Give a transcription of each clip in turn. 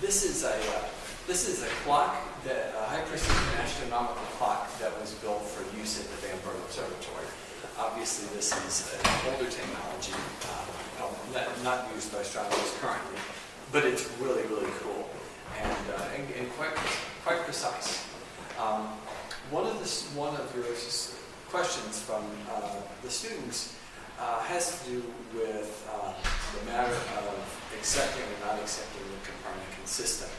This is a clock, a high precision astronomical clock that was built for use at the Bamberg Observatory. Obviously, this is an older technology, not used by astronomers currently, but it's really, really cool and quite precise. One of your questions from the students has to do with the matter of accepting or not accepting the Copernican system.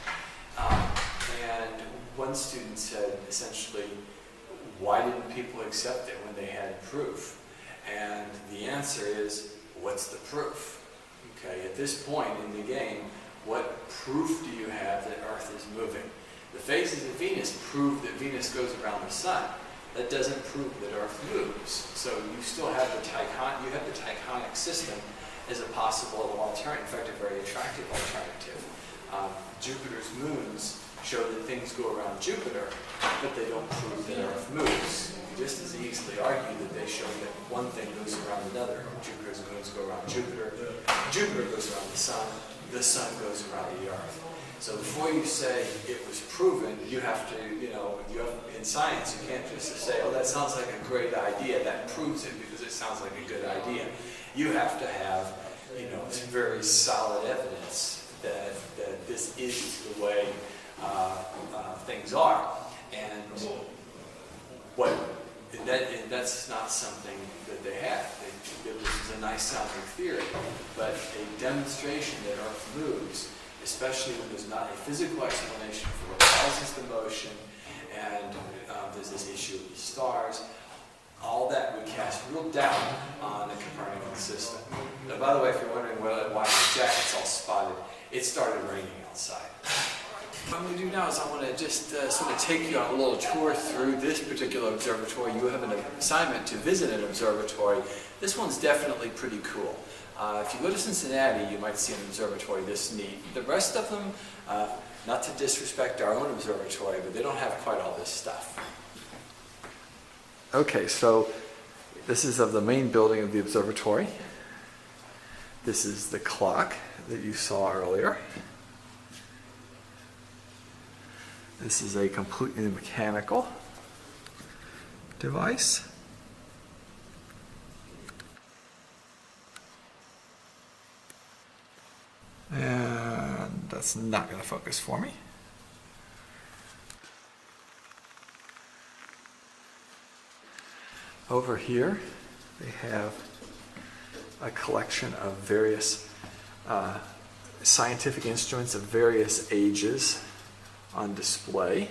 And one student said, essentially, why didn't people accept it when they had proof? And the answer is, what's the proof? Okay, at this point in the game, what proof do you have that Earth is moving? The phases of Venus prove that Venus goes around the sun. That doesn't prove that Earth moves. So you still have the tachonic system as a possible alternative, in fact, a very attractive alternative. Jupiter's moons show that things go around Jupiter, but they don't prove that Earth moves. You can just as easily argue that they show that one thing goes around another. Jupiter's moons go around Jupiter, Jupiter goes around the sun goes around the Earth. So before you say it was proven, you have to, in science, you can't just say, oh, that sounds like a great idea, that proves it because it sounds like a good idea. You have to have, some very solid evidence that this is the way things are. And that's not something that they have. This is a nice sounding theory, but a demonstration that Earth moves, especially when there's not a physical explanation for what causes the motion, and there's this issue of the stars, all that would cast real doubt on the Copernican system. Now, by the way, if you're wondering why my jacket's all spotted, it started raining outside. What I'm going to do now is I want to just sort of take you on a little tour through this particular observatory. You have an assignment to visit an observatory. This one's definitely pretty cool. If you go to Cincinnati, you might see an observatory this neat. The rest of them, not to disrespect our own observatory, but they don't have quite all this stuff. Okay, so this is of the main building of the observatory. This is the clock that you saw earlier. This is a completely mechanical device. And that's not going to focus for me. Over here, they have a collection of various scientific instruments of various ages on display.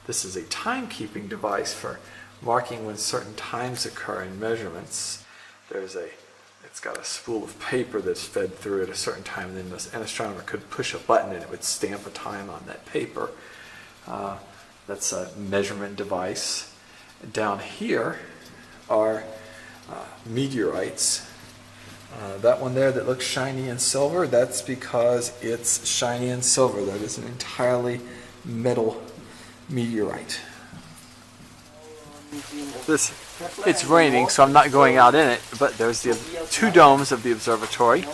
This is a timekeeping device for marking when certain times occur in measurements. It's got a spool of paper that's fed through at a certain time, and then an astronomer could push a button and it would stamp a time on that paper. That's a measurement device. Down here are meteorites. That one there that looks shiny and silver, that's because it's shiny and silver. That is an entirely metal meteorite. It's raining, so I'm not going out in it, but there's the two domes of the observatory.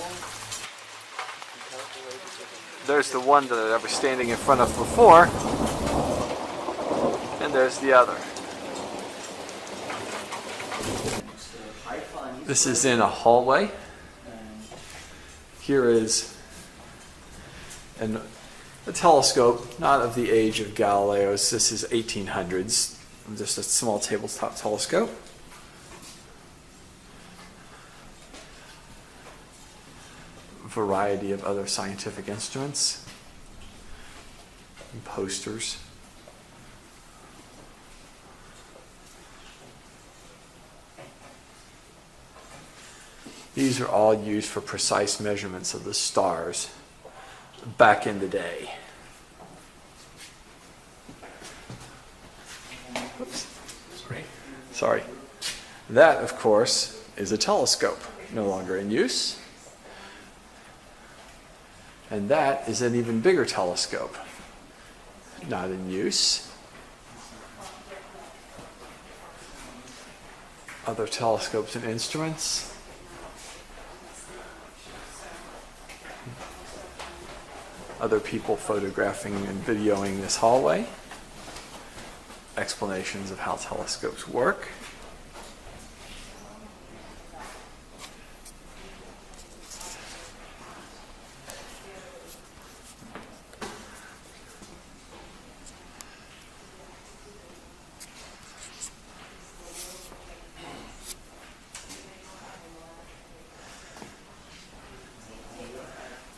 There's the one that I was standing in front of before, and there's the other. This is in a hallway. Here is a telescope, not of the age of Galileo's. This is 1800s, just a small tabletop telescope. A variety of other scientific instruments and posters. These are all used for precise measurements of the stars back in the day. Oops. Sorry. That, of course, is a telescope, no longer in use. And that is an even bigger telescope, not in use. Other telescopes and instruments. other people photographing and videoing this hallway. Explanations of how telescopes work.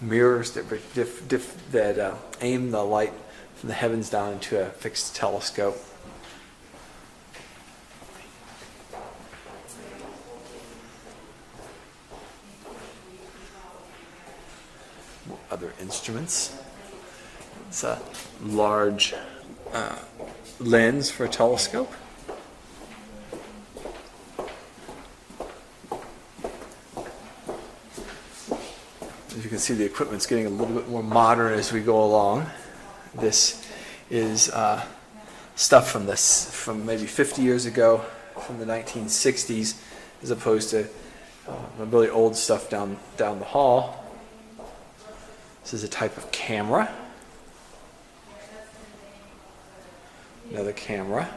Mirrors that aim the light from the heavens down into a fixed telescope. Other instruments. It's a large lens for a telescope. As you can see, the equipment's getting a little bit more modern as we go along. This is stuff from maybe 50 years ago, from the 1960s, as opposed to really old stuff down the hall. This is a type of camera. Another camera.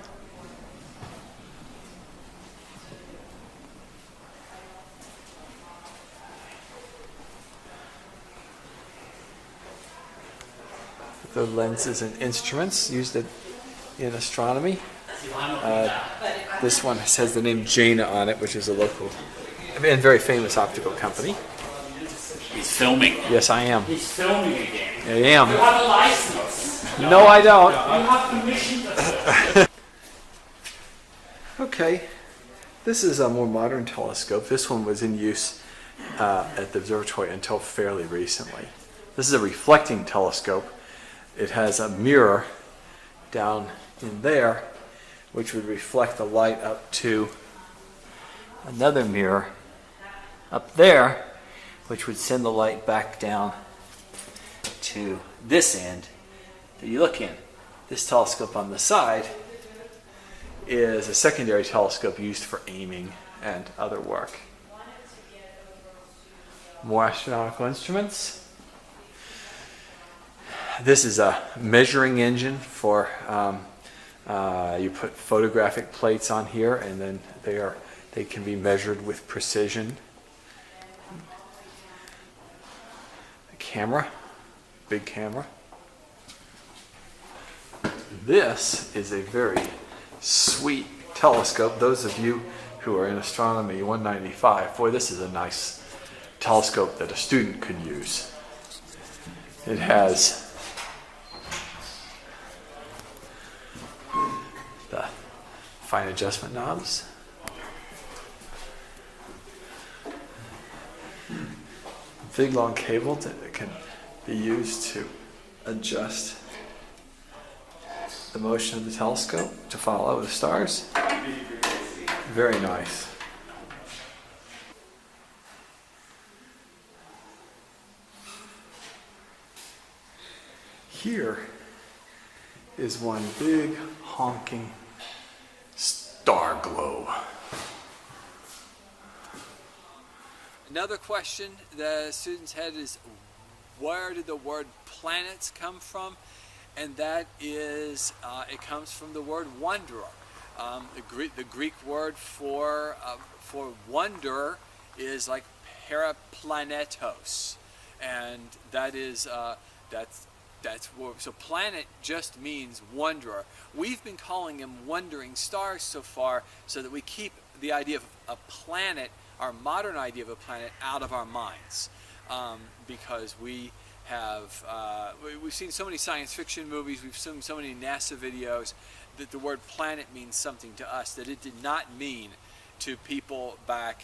The lenses and instruments used in astronomy. This one has the name Jaina on it, which is a local and very famous optical company. He's filming. Yes, I am. He's filming again. I am. You have a license. No, I don't. You have permission to... Okay. This is a more modern telescope. This one was in use at the observatory until fairly recently. This is a reflecting telescope. It has a mirror down in there, which would reflect the light up to another mirror up there, which would send the light back down to this end that you look in. This telescope on the side is a secondary telescope used for aiming and other work. More astronomical instruments. This is a measuring engine for, you put photographic plates on here, and then they can be measured with precision. A camera, big camera. This is a very sweet telescope. Those of you who are in astronomy 195, boy, this is a nice telescope that a student could use. It has the fine adjustment knobs. Big long cable that can be used to adjust the motion of the telescope to follow the stars. Very nice. Here is one big honking star globe. Another question the students had is, where did the word planets come from? And that is, it comes from the word wanderer. The Greek word for wonder is like paraplanetos, and that is so planet just means wanderer. We've been calling them wandering stars so far, so that we keep the idea of a planet, our modern idea of a planet, out of our minds, because we have we've seen so many science fiction movies, we've seen so many NASA videos, that the word planet means something to us that it did not mean to people back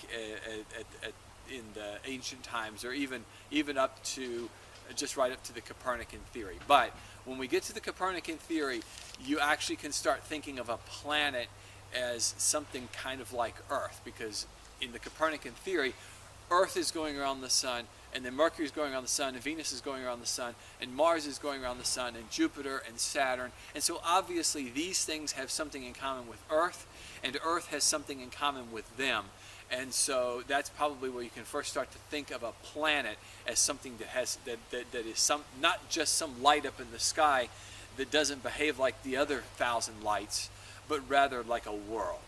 in the ancient times, or even up to just right up to the Copernican theory. But when we get to the Copernican theory, you actually can start thinking of a planet as something kind of like Earth, because in the Copernican theory, Earth is going around the sun, and then Mercury is going around the sun, and Venus is going around the sun, and Mars is going around the sun, and Jupiter and Saturn. And so obviously these things have something in common with Earth, and Earth has something in common with them. And so that's probably where you can first start to think of a planet as something that has that is not just some light up in the sky that doesn't behave like the other 1,000 lights, but rather like a world.